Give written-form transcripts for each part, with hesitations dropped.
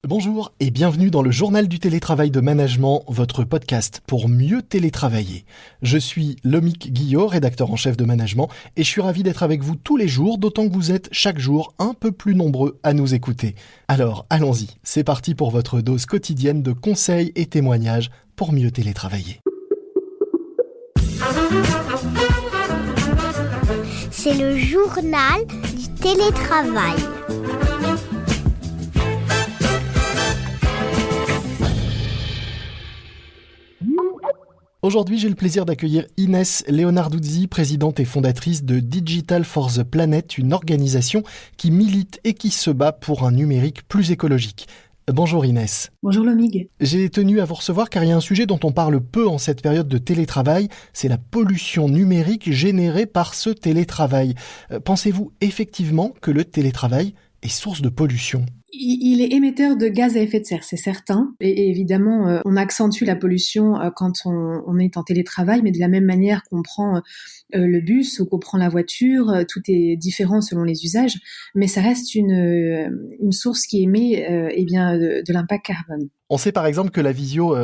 Bonjour et bienvenue dans le journal du télétravail de Management, votre podcast pour mieux télétravailler. Je suis Lomique Guillot, rédacteur en chef de Management, et je suis ravi d'être avec vous tous les jours, d'autant que vous êtes chaque jour un peu plus nombreux à nous écouter. Alors allons-y, c'est parti pour votre dose quotidienne de conseils et témoignages pour mieux télétravailler. C'est le journal du télétravail. Aujourd'hui, j'ai le plaisir d'accueillir Inès Leonarduzzi, présidente et fondatrice de Digital for the Planet, une organisation qui milite et qui se bat pour un numérique plus écologique. Bonjour Inès. Bonjour Lomig. J'ai tenu à vous recevoir car il y a un sujet dont on parle peu en cette période de télétravail, c'est la pollution numérique générée par ce télétravail. Pensez-vous effectivement que le télétravail est source de pollution ? Il est émetteur de gaz à effet de serre, c'est certain. Et évidemment, on accentue la pollution quand on est en télétravail, mais de la même manière qu'on prend le bus ou qu'on prend la voiture, tout est différent selon les usages, mais ça reste une source qui émet de l'impact carbone. On sait par exemple que la visio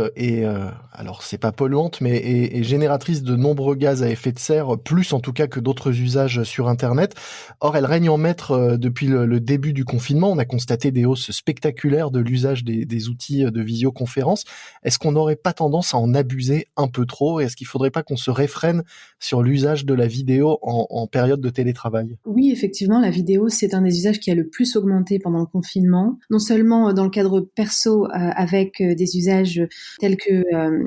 alors c'est pas polluante, mais est génératrice de nombreux gaz à effet de serre, plus en tout cas que d'autres usages sur Internet. Or, elle règne en maître depuis le début du confinement. On a constaté des hausses spectaculaires de l'usage des outils de visioconférence. Est-ce qu'on n'aurait pas tendance à en abuser un peu trop ? Est-ce qu'il faudrait pas qu'on se réfrène sur l'usage de la vidéo en période de télétravail ? Oui, effectivement, la vidéo, c'est un des usages qui a le plus augmenté pendant le confinement. Non seulement dans le cadre perso, avec des usages tels que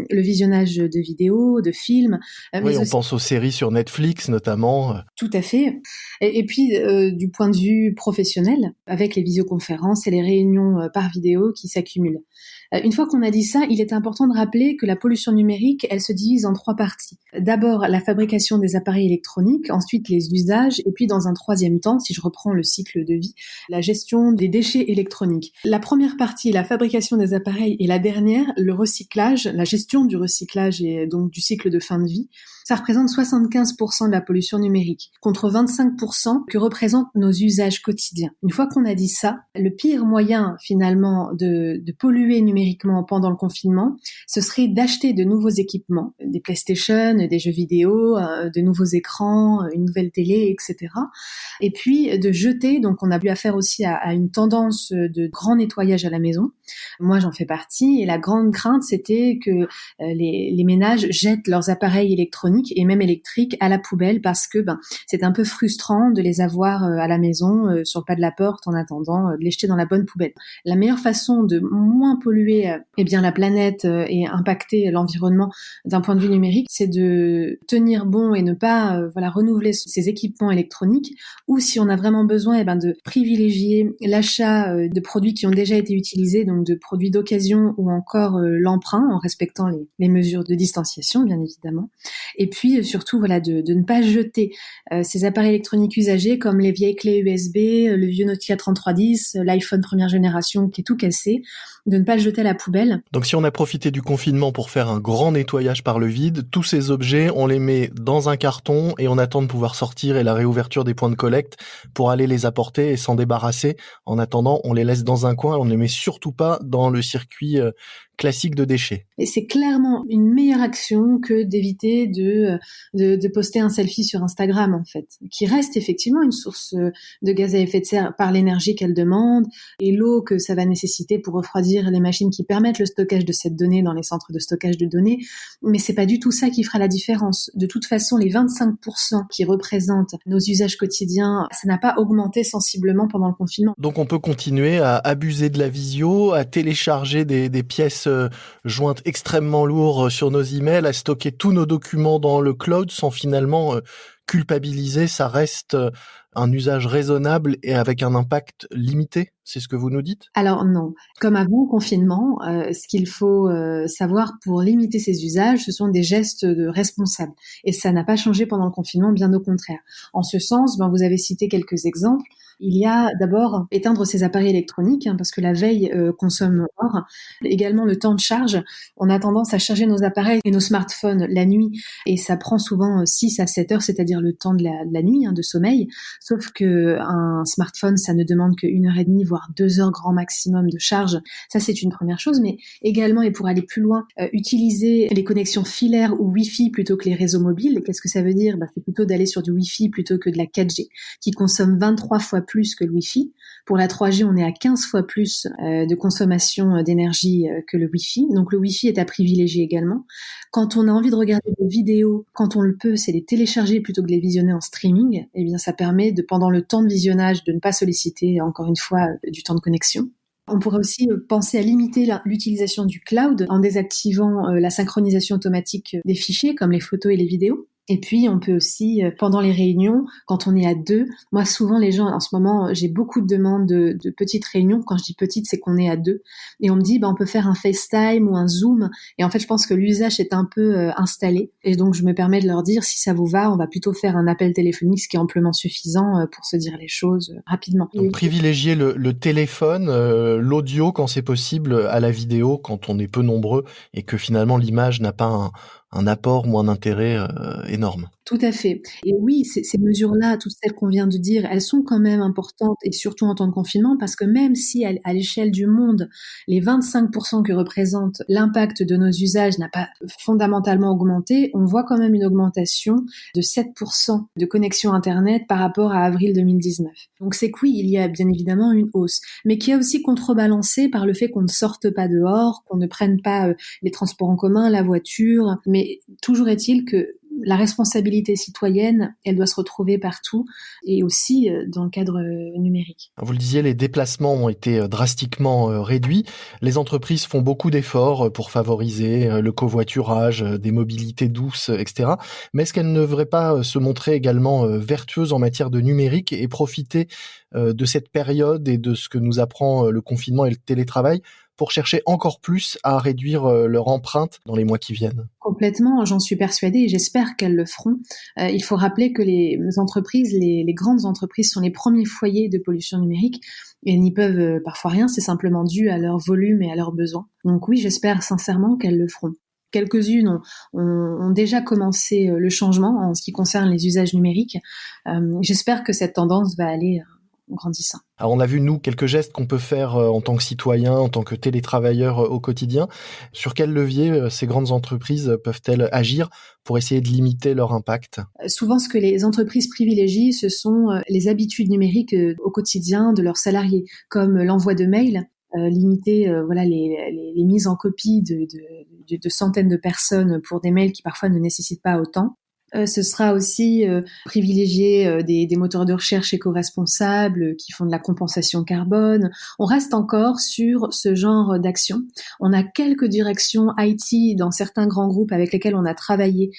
le visionnage de vidéos, de films. Oui, on pense aux séries sur Netflix notamment. Tout à fait. Et puis, du point de vue professionnel, avec les visioconférences et les réunions par vidéo qui s'accumulent. Une fois qu'on a dit ça, il est important de rappeler que la pollution numérique, elle se divise en 3 parties. D'abord, la fabrication des appareils électroniques, ensuite les usages, et puis dans un troisième temps, si je reprends le cycle de vie, la gestion des déchets électroniques. La première partie, la fabrication des appareils, et la dernière, le recyclage, la gestion du recyclage et donc du cycle de fin de vie, ça représente 75% de la pollution numérique, contre 25% que représentent nos usages quotidiens. Une fois qu'on a dit ça, le pire moyen finalement de polluer numériquement pendant le confinement, ce serait d'acheter de nouveaux équipements, des PlayStation, des jeux vidéo, de nouveaux écrans, une nouvelle télé, etc. Et puis de jeter, donc on a eu affaire aussi à une tendance de grand nettoyage à la maison. Moi j'en fais partie et la grande crainte c'était que les ménages jettent leurs appareils électroniques et même électriques à la poubelle parce que c'est un peu frustrant de les avoir à la maison sur le pas de la porte en attendant de les jeter dans la bonne poubelle. La meilleure façon de moins polluer la planète et impacter l'environnement d'un point de vue numérique, c'est de tenir bon et ne pas renouveler ces équipements électroniques, ou si on a vraiment besoin de privilégier l'achat de produits qui ont déjà été utilisés, donc de produits d'occasion ou encore l'emprunt en respectant les mesures de distanciation bien évidemment. Et puis surtout de ne pas jeter ces appareils électroniques usagés comme les vieilles clés USB, le vieux Nokia 3310, l'iPhone première génération qui est tout cassé, de ne pas le jeter à la poubelle. Donc si on a profité du confinement pour faire un grand nettoyage par le vide, tous ces objets, on les met dans un carton et on attend de pouvoir sortir et la réouverture des points de collecte pour aller les apporter et s'en débarrasser. En attendant, on les laisse dans un coin, on ne les met surtout pas dans le circuit classique de déchets. Et c'est clairement une meilleure action que d'éviter de poster un selfie sur Instagram, en fait, qui reste effectivement une source de gaz à effet de serre par l'énergie qu'elle demande et l'eau que ça va nécessiter pour refroidir les machines qui permettent le stockage de cette donnée dans les centres de stockage de données. Mais c'est pas du tout ça qui fera la différence. De toute façon, les 25% qui représentent nos usages quotidiens, ça n'a pas augmenté sensiblement pendant le confinement. Donc on peut continuer à abuser de la visio, à télécharger des pièces jointes extrêmement lourdes sur nos emails, à stocker tous nos documents dans le cloud sans finalement culpabiliser. Ça reste un usage raisonnable et avec un impact limité, c'est ce que vous nous dites ? Alors non. Comme avant le confinement, ce qu'il faut savoir pour limiter ces usages, ce sont des gestes de responsables. Et ça n'a pas changé pendant le confinement, bien au contraire. En ce sens, vous avez cité quelques exemples. Il y a d'abord éteindre ces appareils électroniques, parce que la veille consomme or. Également le temps de charge. On a tendance à charger nos appareils et nos smartphones la nuit, et ça prend souvent 6 à 7 heures, c'est-à-dire le temps de la nuit, de sommeil. Sauf que un smartphone, ça ne demande que 1h30, voire 2 heures grand maximum de charge. Ça, c'est une première chose. Mais également, et pour aller plus loin, utiliser les connexions filaires ou Wi-Fi plutôt que les réseaux mobiles. Qu'est-ce que ça veut dire? C'est plutôt d'aller sur du Wi-Fi plutôt que de la 4G, qui consomme 23 fois plus que le Wi-Fi. Pour la 3G, on est à 15 fois plus de consommation d'énergie que le Wi-Fi. Donc le Wi-Fi est à privilégier également. Quand on a envie de regarder des vidéos, quand on le peut, c'est les télécharger plutôt que de les visionner en streaming. Eh bien, ça permet pendant le temps de visionnage, de ne pas solliciter, encore une fois, du temps de connexion. On pourrait aussi penser à limiter l'utilisation du cloud en désactivant la synchronisation automatique des fichiers, comme les photos et les vidéos. Et puis, on peut aussi, pendant les réunions, quand on est à 2, moi, souvent, les gens, en ce moment, j'ai beaucoup de demandes de petites réunions. Quand je dis petites, c'est qu'on est à 2. Et on me dit, on peut faire un FaceTime ou un Zoom. Et en fait, je pense que l'usage est un peu installé. Et donc, je me permets de leur dire, si ça vous va, on va plutôt faire un appel téléphonique, ce qui est amplement suffisant pour se dire les choses rapidement. Donc, privilégier le téléphone, l'audio quand c'est possible, à la vidéo quand on est peu nombreux et que finalement l'image n'a pas un apport ou un intérêt énorme. Tout à fait. Et oui, ces mesures-là, toutes celles qu'on vient de dire, elles sont quand même importantes, et surtout en temps de confinement, parce que même si à l'échelle du monde, les 25% que représente l'impact de nos usages n'a pas fondamentalement augmenté, on voit quand même une augmentation de 7% de connexion Internet par rapport à avril 2019. Donc c'est que oui, il y a bien évidemment une hausse, mais qui est aussi contrebalancée par le fait qu'on ne sorte pas dehors, qu'on ne prenne pas les transports en commun, la voiture, mais toujours est-il que la responsabilité citoyenne, elle doit se retrouver partout, et aussi dans le cadre numérique. Vous le disiez, les déplacements ont été drastiquement réduits. Les entreprises font beaucoup d'efforts pour favoriser le covoiturage, des mobilités douces, etc. Mais est-ce qu'elles ne devraient pas se montrer également vertueuses en matière de numérique et profiter de cette période et de ce que nous apprend le confinement et le télétravail pour chercher encore plus à réduire leur empreinte dans les mois qui viennent? Complètement, j'en suis persuadée, et j'espère qu'elles le feront. Il faut rappeler que les entreprises, les grandes entreprises sont les premiers foyers de pollution numérique, et elles n'y peuvent parfois rien, c'est simplement dû à leur volume et à leurs besoins. Donc oui, j'espère sincèrement qu'elles le feront. Quelques-unes ont déjà commencé le changement en ce qui concerne les usages numériques. J'espère que cette tendance va aller grandissant. Alors on a vu, nous, quelques gestes qu'on peut faire en tant que citoyen, en tant que télétravailleur au quotidien. Sur quel levier ces grandes entreprises peuvent-elles agir pour essayer de limiter leur impact? Souvent, ce que les entreprises privilégient, ce sont les habitudes numériques au quotidien de leurs salariés, comme l'envoi de mails, limiter les mises en copie de centaines de personnes pour des mails qui parfois ne nécessitent pas autant. Ce sera aussi privilégier des moteurs de recherche éco-responsables qui font de la compensation carbone. On reste encore sur ce genre d'action. On a quelques directions IT dans certains grands groupes avec lesquels on a travaillé,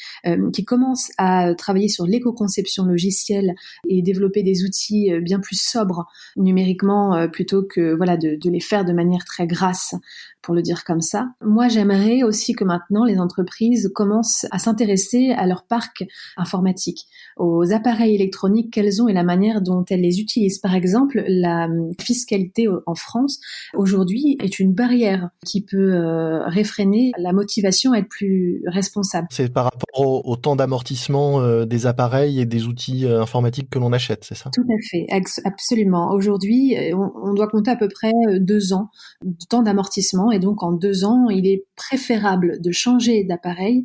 qui commencent à travailler sur l'éco-conception logicielle et développer des outils bien plus sobres numériquement plutôt que de les faire de manière très grasse, pour le dire comme ça. Moi, j'aimerais aussi que maintenant les entreprises commencent à s'intéresser à leur parc informatique, aux appareils électroniques qu'elles ont et la manière dont elles les utilisent. Par exemple, la fiscalité en France, aujourd'hui, est une barrière qui peut réfréner la motivation à être plus responsable. C'est par rapport au temps d'amortissement des appareils et des outils informatiques que l'on achète, c'est ça? Tout à fait, absolument. Aujourd'hui, on doit compter à peu près 2 ans de temps d'amortissement, et donc en 2 ans, il est préférable de changer d'appareil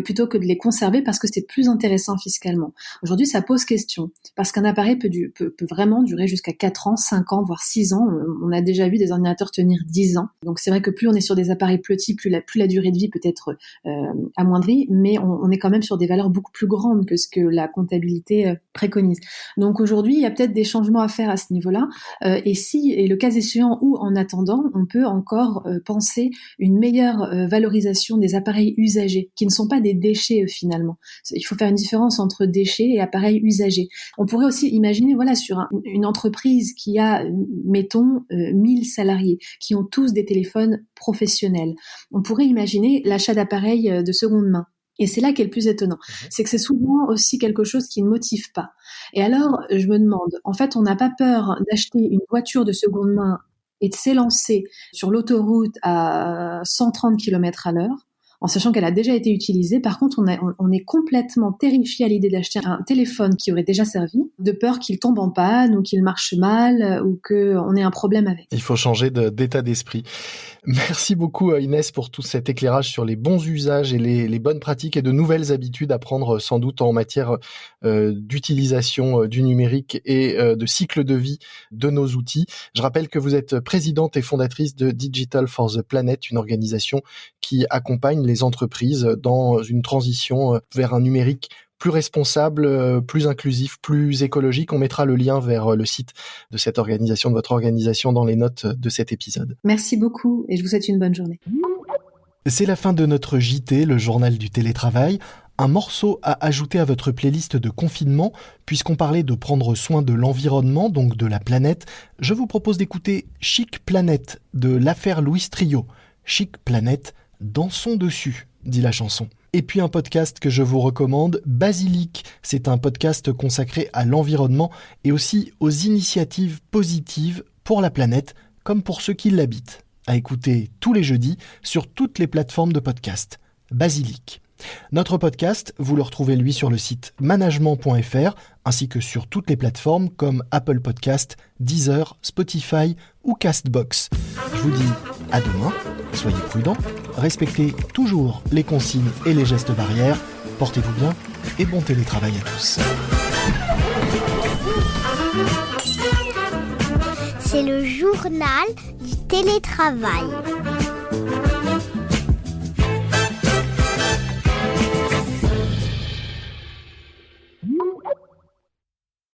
plutôt que de les conserver, parce que c'est plus intéressant fiscalement. Aujourd'hui, ça pose question, parce qu'un appareil peut vraiment durer jusqu'à 4 ans, 5 ans, voire 6 ans. On a déjà vu des ordinateurs tenir 10 ans. Donc c'est vrai que plus on est sur des appareils petits, plus la durée de vie peut être amoindrie, mais on est quand même sur des valeurs beaucoup plus grandes que ce que la comptabilité préconise. Donc aujourd'hui, il y a peut-être des changements à faire à ce niveau-là, et le cas échéant, ou en attendant, on peut encore penser une meilleure valorisation des appareils usagés, qui ne sont pas des déchets finalement. Il faut faire une différence entre déchets et appareils usagés. On pourrait aussi imaginer, sur une entreprise qui a, mettons, 1000 salariés, qui ont tous des téléphones professionnels. On pourrait imaginer l'achat d'appareils de seconde main. Et c'est là qu'est le plus étonnant. C'est que c'est souvent aussi quelque chose qui ne motive pas. Et alors, je me demande, en fait, on n'a pas peur d'acheter une voiture de seconde main et de s'élancer sur l'autoroute à 130 km/h, en sachant qu'elle a déjà été utilisée. Par contre, on est complètement terrifié à l'idée d'acheter un téléphone qui aurait déjà servi, de peur qu'il tombe en panne ou qu'il marche mal ou qu'on ait un problème avec. Il faut changer d'état d'esprit. Merci beaucoup Inès pour tout cet éclairage sur les bons usages et les bonnes pratiques et de nouvelles habitudes à prendre sans doute en matière d'utilisation du numérique et de cycle de vie de nos outils. Je rappelle que vous êtes présidente et fondatrice de Digital for the Planet, une organisation qui accompagne les entreprises dans une transition vers un numérique plus responsable, plus inclusif, plus écologique. On mettra le lien vers le site de cette organisation, de votre organisation, dans les notes de cet épisode. Merci beaucoup et je vous souhaite une bonne journée. C'est la fin de notre JT, le journal du télétravail. Un morceau à ajouter à votre playlist de confinement, puisqu'on parlait de prendre soin de l'environnement, donc de la planète. Je vous propose d'écouter Chic Planète de l'affaire Louis Trio. Chic Planète, dansons dessus, dit la chanson. Et puis un podcast que je vous recommande, Basilic. C'est un podcast consacré à l'environnement et aussi aux initiatives positives pour la planète, comme pour ceux qui l'habitent. À écouter tous les jeudis sur toutes les plateformes de podcast. Basilic. Notre podcast, vous le retrouvez lui sur le site management.fr ainsi que sur toutes les plateformes comme Apple Podcast, Deezer, Spotify ou Castbox. Je vous dis à demain, soyez prudents, respectez toujours les consignes et les gestes barrières, portez-vous bien et bon télétravail à tous. C'est le journal du télétravail.